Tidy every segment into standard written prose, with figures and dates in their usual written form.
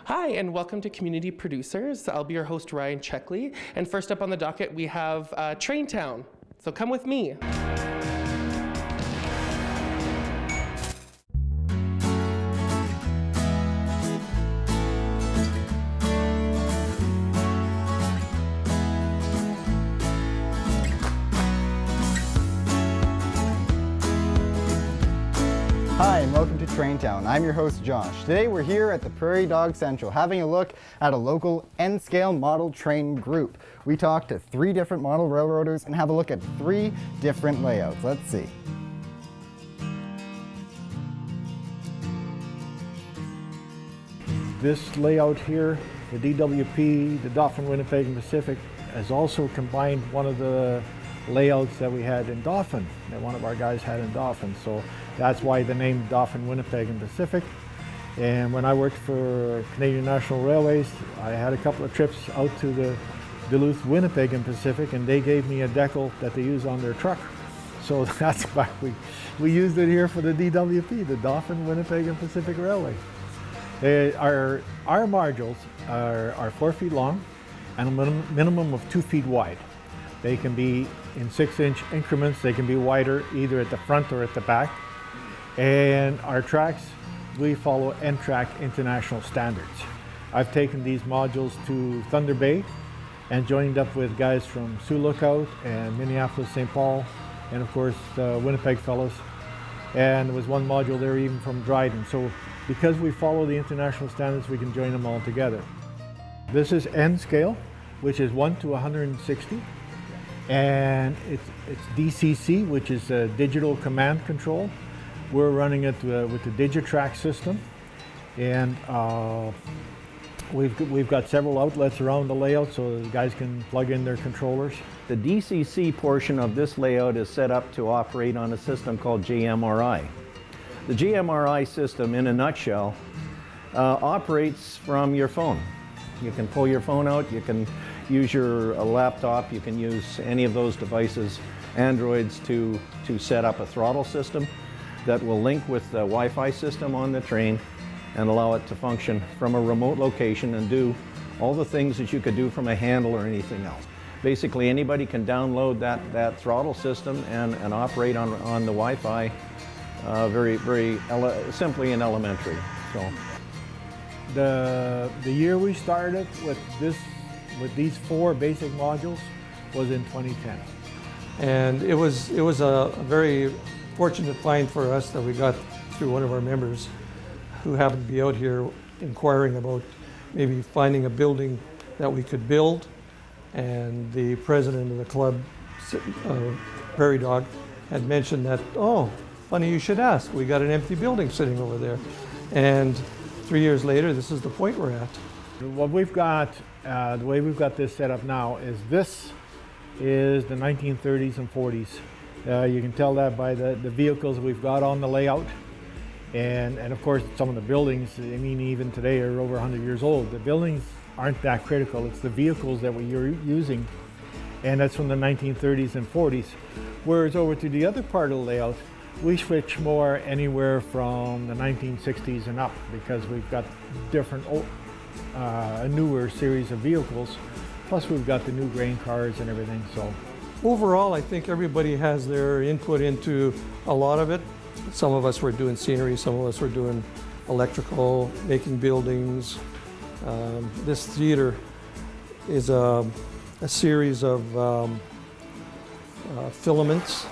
Hi, and welcome to Community Producers. I'll be your host, Ryan Checkley. And first up on the docket, we have Train Town. So come with me. Hi, and welcome to Train Town. I'm your host, Josh. Today we're here at the Prairie Dog Central having a look at a local N-scale model train group. We talked to 3 different model railroaders and have a look at 3 different layouts. Let's see. This layout here, the DWP, the Dauphin, Winnipeg, and Pacific, has also combined one of the layouts that we had in Dauphin, that one of our guys had in Dauphin. So that's why the name Dauphin, Winnipeg, and Pacific. And when I worked for Canadian National Railways, I had a couple of trips out to the Duluth, Winnipeg, and Pacific, and they gave me a decal that they use on their truck. So that's why we used it here for the DWP, the Dauphin, Winnipeg, and Pacific Railway. Our modules are 4 feet long and a minimum of 2 feet wide. They can be in 6-inch increments. They can be wider either at the front or at the back. And our tracks, we follow N-Track international standards. I've taken these modules to Thunder Bay and joined up with guys from Sioux Lookout and Minneapolis, St. Paul, and of course the Winnipeg fellows. And there was one module there even from Dryden. So because we follow the international standards, we can join them all together. This is N scale, which is 1 to 160. And it's DCC, which is a digital command control. We're running it with the Digitrack system, and we've got several outlets around the layout so the guys can plug in their controllers. The DCC portion of this layout is set up to operate on a system called GMRI. The GMRI system, in a nutshell, operates from your phone. You can pull your phone out, you can use your laptop, you can use any of those devices, Androids, to set up a throttle system that will link with the Wi-Fi system on the train and allow it to function from a remote location and do all the things that you could do from a handle or anything else. Basically, anybody can download that throttle system and operate on the Wi-Fi very simply and elementary. So, the year we started with these 4 basic modules was in 2010. And it was a very fortunate find for us that we got through one of our members who happened to be out here inquiring about maybe finding a building that we could build. And the president of the club, Prairie Dog, had mentioned that, oh, funny you should ask, we got an empty building sitting over there. And 3 years later, this is the point we're at. What we've got, the way we've got this set up now is this is the 1930s and 40s. You can tell that by the vehicles we've got on the layout. And of course, some of the buildings, I mean, even today are over 100 years old. The buildings aren't that critical. It's the vehicles that we're using. And that's from the 1930s and 40s. Whereas over to the other part of the layout, we switch more anywhere from the 1960s and up because we've got different, newer series of vehicles. Plus we've got the new grain cars and everything, so. Overall, I think everybody has their input into a lot of it. Some of us were doing scenery, some of us were doing electrical, making buildings. This theater is a series of filaments,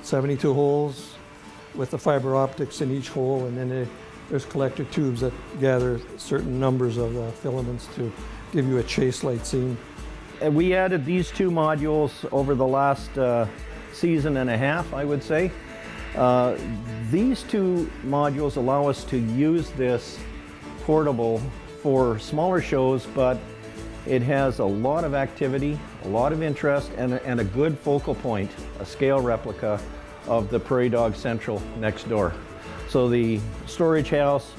72 holes with the fiber optics in each hole, and then there's collector tubes that gather certain numbers of filaments to give you a chase light scene. and we added these 2 modules over the last season and a half, I would say. These 2 modules allow us to use this portable for smaller shows, but it has a lot of activity, a lot of interest, and a good focal point, a scale replica of the Prairie Dog Central next door. So the storage house,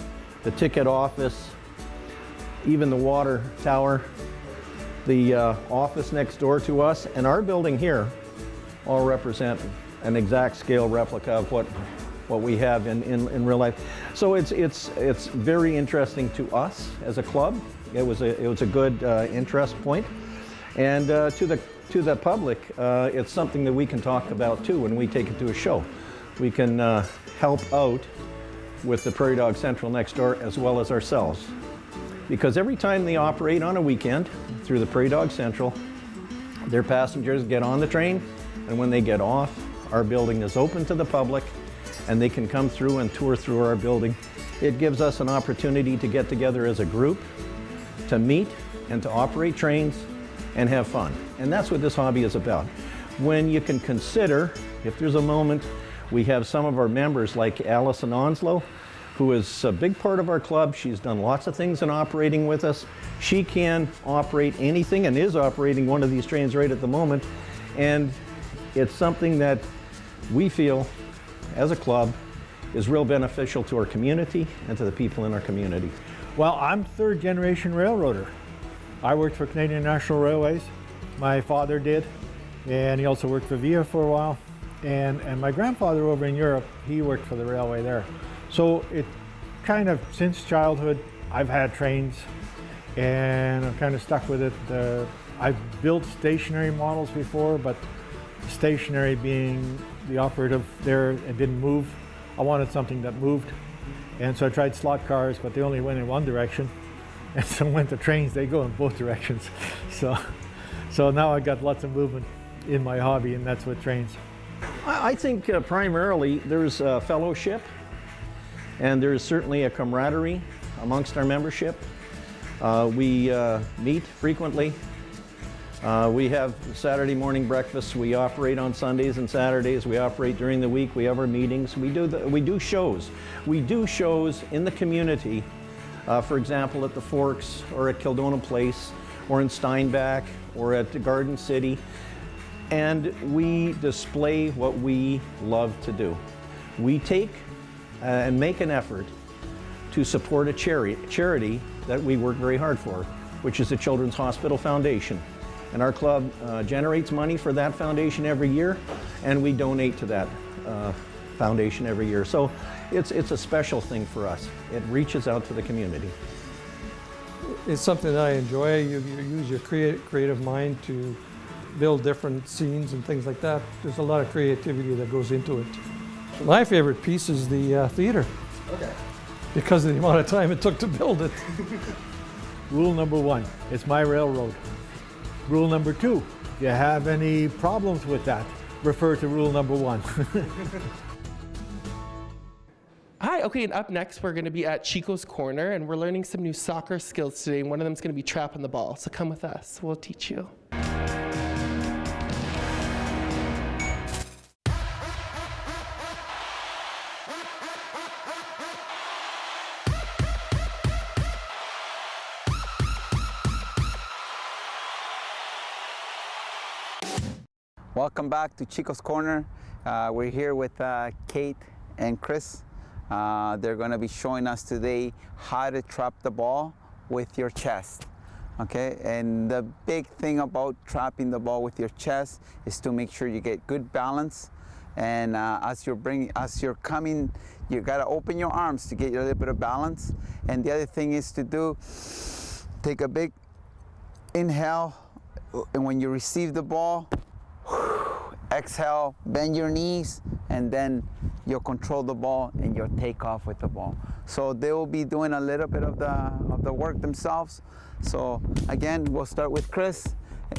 the ticket office, even the water tower, the office next door to us, and our building here all represent an exact scale replica of what what we have in real life. So it's very interesting to us as a club. It was a good interest point, and to the public, it's something that we can talk about too when we take it to a show. We can help out with the Prairie Dog Central next door as well as ourselves. Because every time they operate on a weekend through the Prairie Dog Central, their passengers get on the train, and when they get off, our building is open to the public and they can come through and tour through our building. It gives us an opportunity to get together as a group, to meet and to operate trains and have fun. And that's what this hobby is about. When you can consider, if there's a moment, we have some of our members like Allison Onslow, who is a big part of our club. She's done lots of things in operating with us. She can operate anything and is operating one of these trains right at the moment. And it's something that we feel as a club is real beneficial to our community and to the people in our community. Well, I'm third generation railroader. I worked for Canadian National Railways. My father did, and he also worked for VIA for a while. And my grandfather over in Europe, he worked for the railway there. So it kind of, since childhood, I've had trains and I'm kind of stuck with it. I've built stationary models before, but stationary being the operative there, it didn't move. I wanted something that moved. And so I tried slot cars, but they only went in one direction. And so when the trains, they go in both directions. So now I got lots of movement in my hobby, and that's what trains. I think primarily there's a fellowship, and there's certainly a camaraderie amongst our membership. We meet frequently. We have Saturday morning breakfasts. We operate on Sundays and Saturdays. We operate during the week. We have our meetings. We do shows. We do shows in the community, for example, at the Forks or at Kildona Place or in Steinbach or at the Garden City. And we display what we love to do. We take and make an effort to support a charity that we work very hard for, which is the Children's Hospital Foundation. And our club generates money for that foundation every year, and we donate to that foundation every year. So it's a special thing for us. It reaches out to the community. It's something that I enjoy. You use your creative mind to build different scenes and things like that. There's a lot of creativity that goes into it. My favorite piece is the theater. Okay. Because of the amount of time it took to build it. Rule number 1, it's my railroad. Rule number 2, if you have any problems with that, refer to rule number 1. Hi, okay, and up next we're going to be at Chicos Corner, and we're learning some new soccer skills today, and one of them is going to be trapping the ball. So come with us, we'll teach you. Welcome back to Chicos Corner. We're here with Kate and Chris. They're going to be showing us today how to trap the ball with your chest. Okay, and the big thing about trapping the ball with your chest is to make sure you get good balance. And as you're coming, you got to open your arms to get a little bit of balance. And the other thing is to take a big inhale, and when you receive the ball, exhale, bend your knees, and then you'll control the ball and you'll take off with the ball. So they will be doing a little bit of the work themselves. So again, we'll start with Chris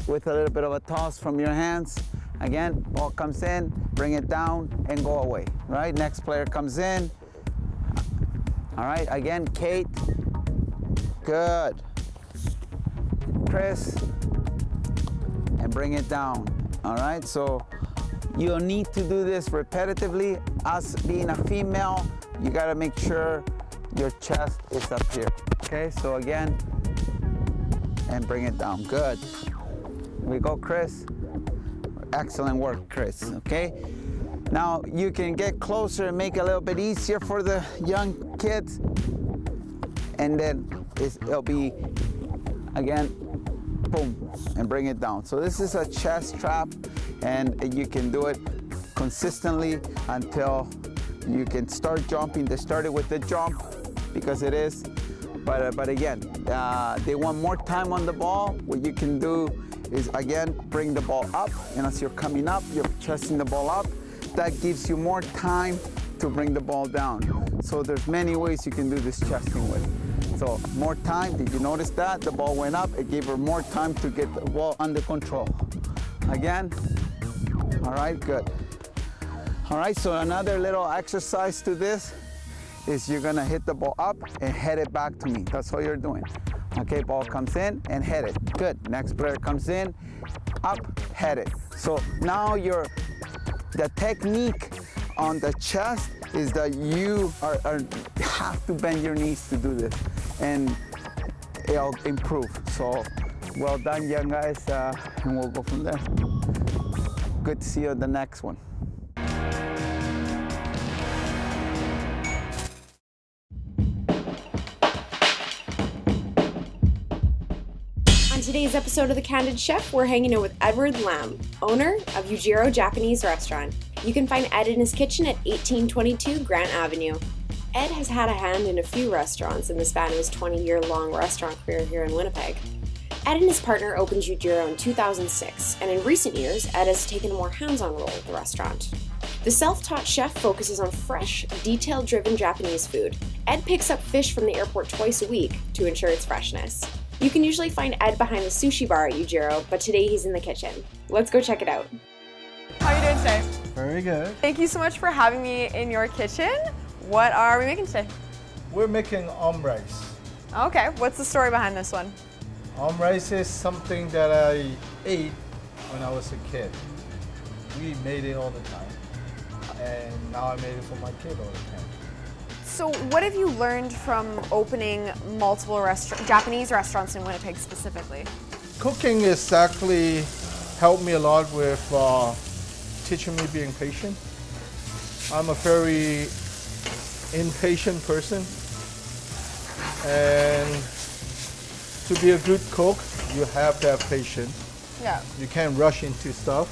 with a little bit of a toss from your hands. Again, ball comes in, bring it down and go away. Right, next player comes in. All right, again, Kate. Good. Chris, and bring it down. All right, so you'll need to do this repetitively. Us being a female, you gotta make sure your chest is up here. Okay, so again, and bring it down. Good. Here we go, Chris. Excellent work, Chris, okay? Now you can get closer and make it a little bit easier for the young kids. And then it'll be, again, boom, and bring it down. So this is a chest trap, and you can do it consistently until You can start jumping. They started with the jump because it is. But again, they want more time on the ball. What you can do is, again, bring the ball up. And as you're coming up, you're chesting the ball up. That gives you more time to bring the ball down. So there's many ways you can do this chesting with. So more time, did you notice that? The ball went up, it gave her more time to get the ball under control. Again, all right, good. All right, so another little exercise to this is you're gonna hit the ball up and head it back to me. That's all you're doing. Okay, ball comes in and head it. Good, next player comes in, up, head it. So now the technique on the chest is that you have to bend your knees to do this, and it'll improve. So well done, young guys, and we'll go from there. Good to see you at the next one. On today's episode of the Candid Chef, we're hanging out with Edward Lam, owner of Yujiro Japanese Restaurant. You can find Ed in his kitchen at 1822 Grant Avenue. Ed has had a hand in a few restaurants in the span of his 20-year-long restaurant career here in Winnipeg. Ed and his partner opened Yujiro in 2006, and in recent years, Ed has taken a more hands-on role at the restaurant. The self-taught chef focuses on fresh, detail-driven Japanese food. Ed picks up fish from the airport twice a week to ensure its freshness. You can usually find Ed behind the sushi bar at Yujiro, but today he's in the kitchen. Let's go check it out. How are you doing today? Very good. Thank you so much for having me in your kitchen. What are we making today? We're making rice. Okay, what's the story behind this one? Rice is something that I ate when I was a kid. We made it all the time, and now I made it for my kid all the time. So what have you learned from opening multiple Japanese restaurants in Winnipeg specifically? Cooking has actually helped me a lot with teaching me being patient. I'm a very impatient person, and to be a good cook, you have to have patience. Yeah. You can't rush into stuff,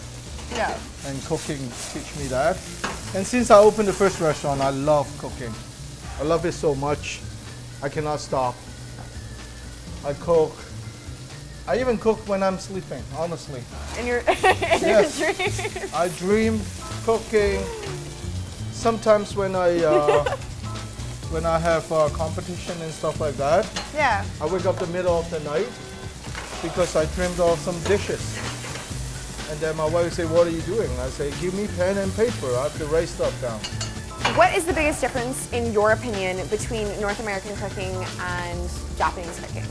Yeah. and cooking teach me that. And since I opened the first restaurant, I love cooking. I love it so much, I cannot stop. I cook. I even cook when I'm sleeping, honestly. In your, Yes. your dream? I dream cooking. Sometimes when I have competition and stuff like that, Yeah. I wake up the middle of the night because I dreamed of some dishes. And then my wife say, "What are you doing?" I say, "Give me pen and paper. I have to write stuff down." What is the biggest difference, in your opinion, between North American cooking and Japanese cooking?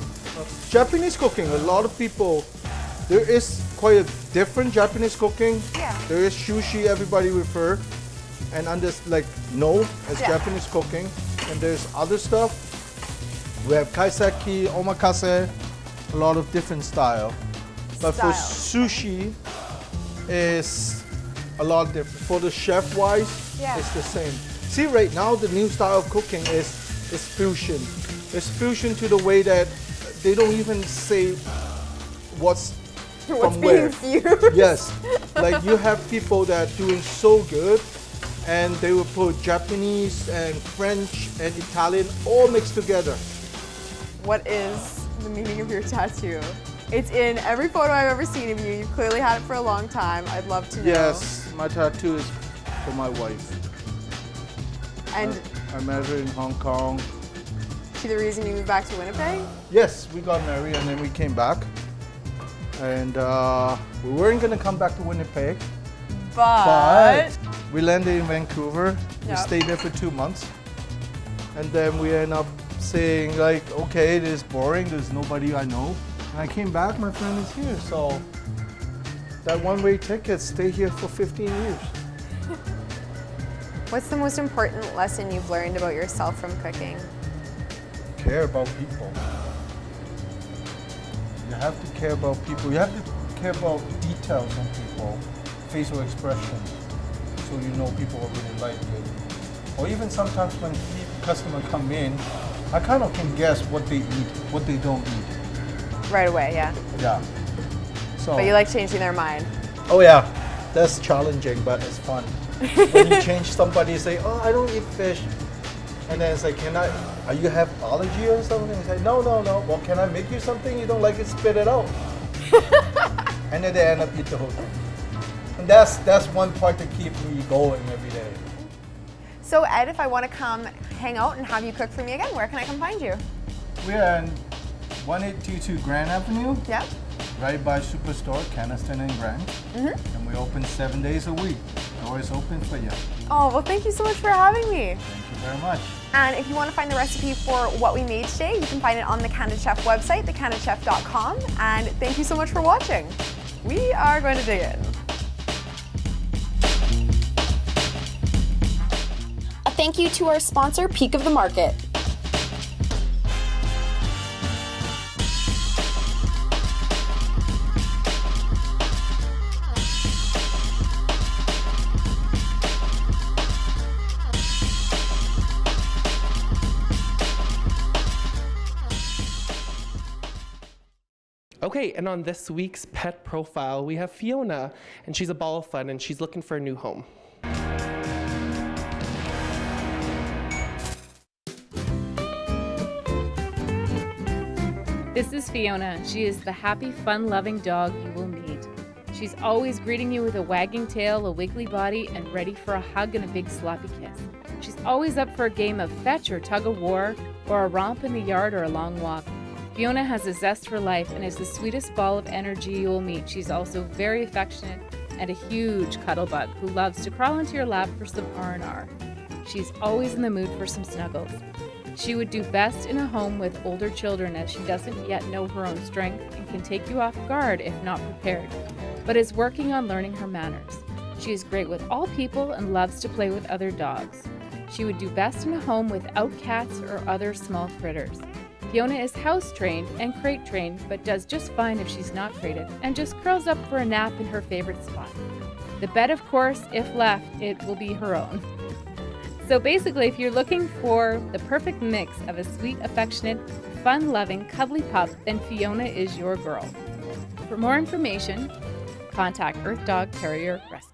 Japanese cooking, a lot of people, there is quite a different Japanese cooking. Yeah. There is sushi, everybody refer, and know as Yeah. Japanese cooking. And there's other stuff. We have kaiseki, omakase, a lot of different style. But for sushi, is a lot different. For the chef wise, Yeah. it's the same. See, right now the new style of cooking is fusion. It's fusion to the way that they don't even say what's from where. being fused? Yes, like you have people that are doing so good, and they will put Japanese and French and Italian all mixed together. What is the meaning of your tattoo? It's in every photo I've ever seen of you. You've clearly had it for a long time. I'd love to know. Yes, my tattoo is for my wife. And I met her in Hong Kong. she the reason you moved back to Winnipeg? Yes, we got married and then we came back. And we weren't gonna come back to Winnipeg, but we landed in Vancouver. We Yep. stayed there for 2 months. And then we end up saying like, okay, this is boring, there's nobody I know. And I came back, my friend is here. So that one-way ticket, stay here for 15 years. What's the most important lesson you've learned about yourself from cooking? Care about people. You have to care about people. You have to care about details on people, facial expression, so you know people will really like it. Or even sometimes when customers come in, I kind of can guess what they eat, what they don't eat. Right away, yeah. Yeah. So. But you like changing their mind. Oh yeah, that's challenging, but it's fun. when you change somebody, say, oh, I don't eat fish. And then it's like, are you have allergy or something? It's like, no. Well, can I make you something you don't like it? Spit it out. And then they end up eating the whole thing. And that's one part to keep me going every day. So Ed, if I want to come hang out and have you cook for me again, where can I come find you? We are in 1822 Grand Avenue. Yep. Right by Superstore, Caniston and Grand. And we open 7 days a week. Doors open for you. Oh, well, thank you so much for having me. Thank you very much. And if you want to find the recipe for what we made today, you can find it on the Candid Chef website, thecandidchef.com. And thank you so much for watching. We are going to dig in. A thank you to our sponsor, Peak of the Market. Okay, and on this week's pet profile, we have Fiona, and she's a ball of fun, and she's looking for a new home. This is Fiona. She is the happy, fun-loving dog you will meet. She's always greeting you with a wagging tail, a wiggly body, and ready for a hug and a big sloppy kiss. She's always up for a game of fetch or tug-of-war, or a romp in the yard or a long walk. Fiona has a zest for life and is the sweetest ball of energy you will meet. She's also very affectionate and a huge cuddle bug who loves to crawl into your lap for some R&R. She's always in the mood for some snuggles. She would do best in a home with older children as she doesn't yet know her own strength and can take you off guard if not prepared, but is working on learning her manners. She is great with all people and loves to play with other dogs. She would do best in a home without cats or other small critters. Fiona is house trained and crate trained, but does just fine if she's not crated and just curls up for a nap in her favorite spot. The bed, of course, if left, it will be her own. So basically, if you're looking for the perfect mix of a sweet, affectionate, fun-loving, cuddly pup, then Fiona is your girl. For more information, contact Earth Dog Terrier Rescue.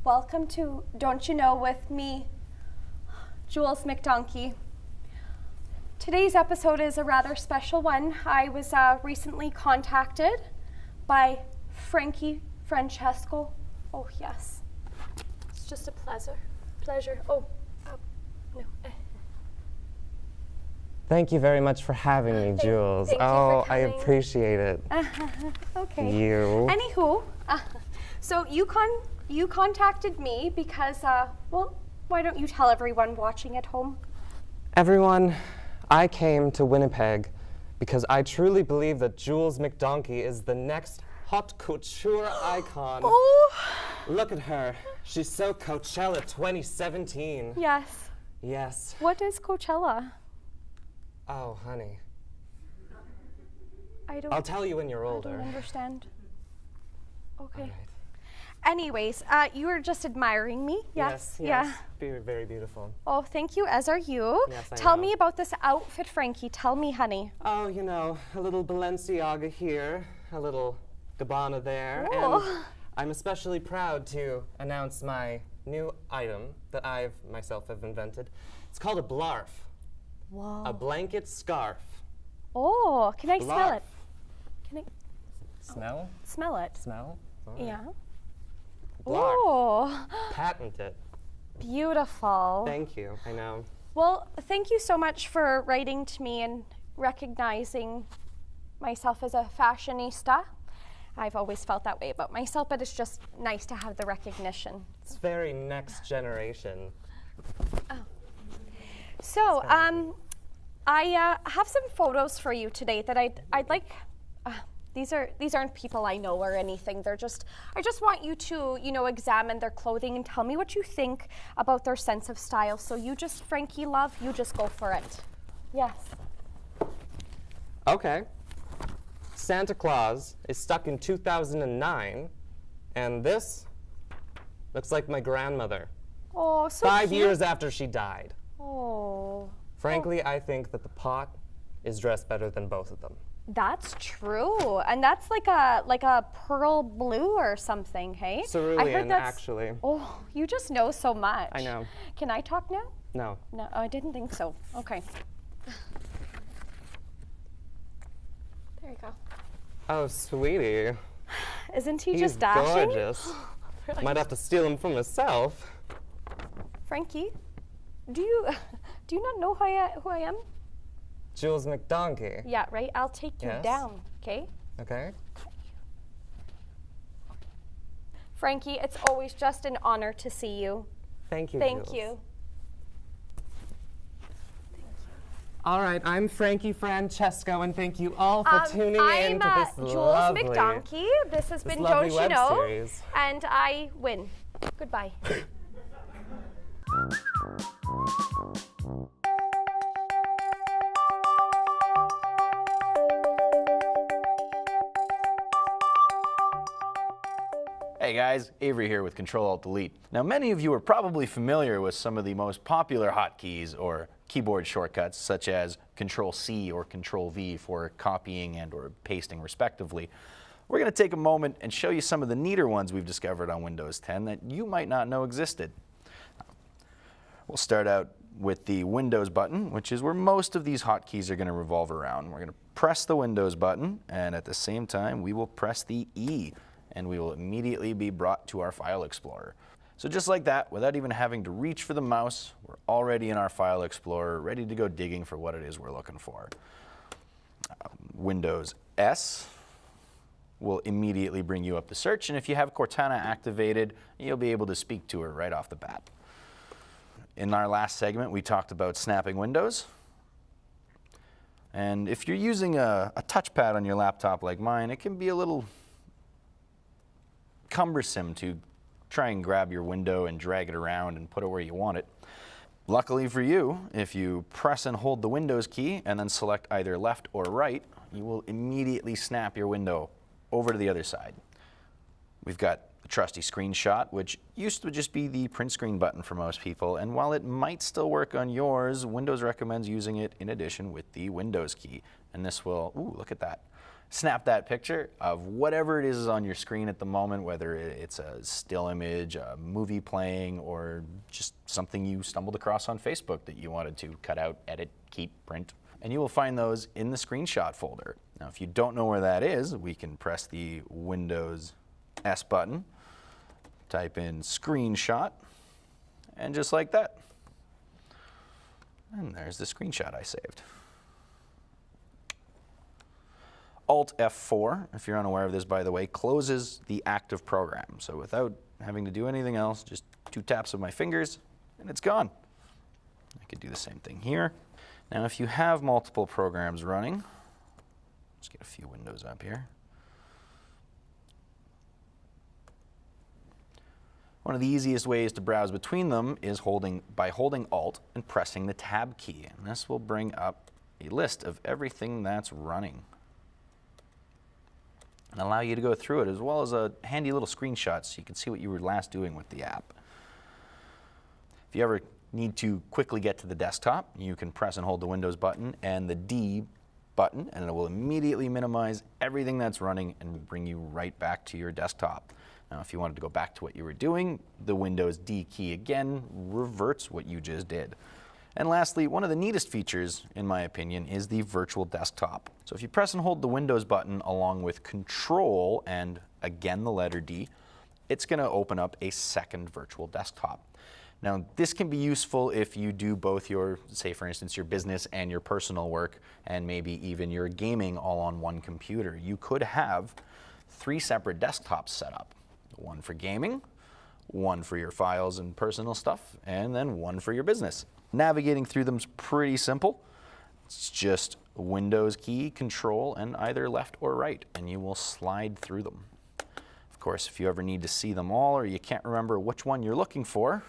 Welcome to Don't You Know with me, Jules McDonkey. Today's episode is a rather special one. I was recently contacted by Frankie Francesco. Oh yes, it's just a pleasure. Oh, no. Thank you very much for having me, Jules. Thank you oh, for I coming. appreciate it. Okay. You. Anywho, so you contacted me because, well, why don't you tell everyone watching at home? Everyone, I came to Winnipeg because I truly believe that Jules McDonkey is the next haute couture icon. Oh! Look at her. She's so Coachella 2017. Yes. Yes. What is Coachella? Oh, honey. I'll tell you when you're older. I don't understand. Okay. All right. Anyways, you were just admiring me, yes? Yes. Very beautiful. Oh, thank you, as are you. Yes, I Tell know. me about this outfit, Frankie. Tell me, honey. Oh, you know, a little Balenciaga here, a little Gabbana there, Ooh. and I'm especially proud to announce my new item that I myself have invented. It's called a blarf. Whoa. A blanket scarf. Oh, can I smell Blarf. it? Can I Smell? smell it? Smell? All right. Yeah. Blarf. Oh, Patent it. beautiful. Thank you. I know. Well, thank you so much for writing to me and recognizing myself as a fashionista. I've always felt that way about myself, but it's just nice to have the recognition. It's very next generation. So, I have some photos for you today that I'd like. These aren't people I know or anything. I just want you to, examine their clothing and tell me what you think about their sense of style. So you just, Frankie love, you just go for it. Yes. Okay. Santa Claus is stuck in 2009, and this Looks like my grandmother. Oh, so 5 cute. years after she died. Oh. Frankly, I think that the pot is dressed better than both of them. That's true. And that's like a pearl blue or something, hey? Cerulean, actually. Oh, you just know so much. I know. Can I talk now? No. No, I didn't think so. Okay. There you go. Oh, sweetie. Isn't he He's just dashing? gorgeous. Might have to steal him for myself. Frankie, do you not know who I am? Jules McDonkey. Yeah, right? I'll take you Yes. down, okay? Okay. Frankie, it's always just an honor to see you. Thank you, Thank Jules. you. All right, I'm Frankie Francesco, and thank you all for tuning in to this Jules lovely, McDonkey. This has been lovely Don't You web Know? series. And I win. Goodbye. Hey guys, Avery here with Control-Alt-Delete. Now many of you are probably familiar with some of the most popular hotkeys or keyboard shortcuts such as Control-C or Control-V for copying and or pasting respectively. We're going to take a moment and show you some of the neater ones we've discovered on Windows 10 that you might not know existed. We'll start out with the Windows button, which is where most of these hotkeys are going to revolve around. We're going to press the Windows button, and at the same time we will press the E, and we will immediately be brought to our File Explorer. So just like that, without even having to reach for the mouse, we're already in our File Explorer, ready to go digging for what it is we're looking for. Windows S will immediately bring you up the search, and if you have Cortana activated, you'll be able to speak to her right off the bat. In our last segment, we talked about snapping windows. And if you're using a touchpad on your laptop like mine, it can be a little cumbersome to try and grab your window and drag it around and put it where you want it. Luckily for you, if you press and hold the Windows key and then select either left or right, you will immediately snap your window over to the other side. We've got the trusty screenshot, which used to just be the print screen button for most people, and while it might still work on yours, Windows recommends using it in addition with the Windows key. And this will, ooh, look at that. Snap that picture of whatever it is on your screen at the moment, whether it's a still image, a movie playing, or just something you stumbled across on Facebook that you wanted to cut out, edit, keep, print. And you will find those in the screenshot folder. Now, if you don't know where that is, we can press the Windows S button, type in screenshot, and just like that. And there's the screenshot I saved. Alt F4, if you're unaware of this, by the way, closes the active program. So without having to do anything else, just 2 taps of my fingers, and it's gone. I could do the same thing here. Now, if you have multiple programs running, let's get a few windows up here. One of the easiest ways to browse between them is by holding Alt and pressing the Tab key. And this will bring up a list of everything that's running and allow you to go through it, as well as a handy little screenshot so you can see what you were last doing with the app. If you ever need to quickly get to the desktop, you can press and hold the Windows button and the D button, and it will immediately minimize everything that's running and bring you right back to your desktop. Now, if you wanted to go back to what you were doing, the Windows D key again reverts what you just did. And lastly, one of the neatest features, in my opinion, is the virtual desktop. So if you press and hold the Windows button along with Control and again the letter D, it's going to open up a second virtual desktop. Now, this can be useful if you do both your, say for instance, your business and your personal work, and maybe even your gaming all on one computer. You could have 3 separate desktops set up. One for gaming, one for your files and personal stuff, and then one for your business. Navigating through them is pretty simple. It's just Windows key, Control, and either left or right, and you will slide through them. Of course, if you ever need to see them all or you can't remember which one you're looking for,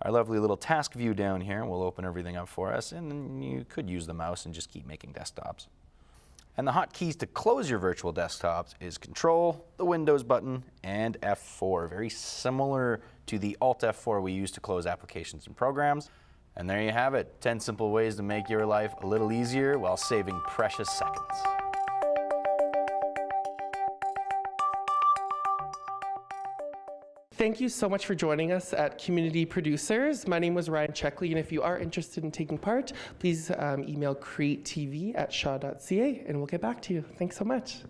our lovely little task view down here will open everything up for us, and then you could use the mouse and just keep making desktops. And the hotkeys to close your virtual desktops is Control, the Windows button, and F4. Very similar to the Alt F4 we use to close applications and programs. And there you have it, 10 simple ways to make your life a little easier while saving precious seconds. Thank you so much for joining us at Community Producers. My name was Ryan Checkley, and if you are interested in taking part, please email createtv@shaw.ca, and we'll get back to you. Thanks so much.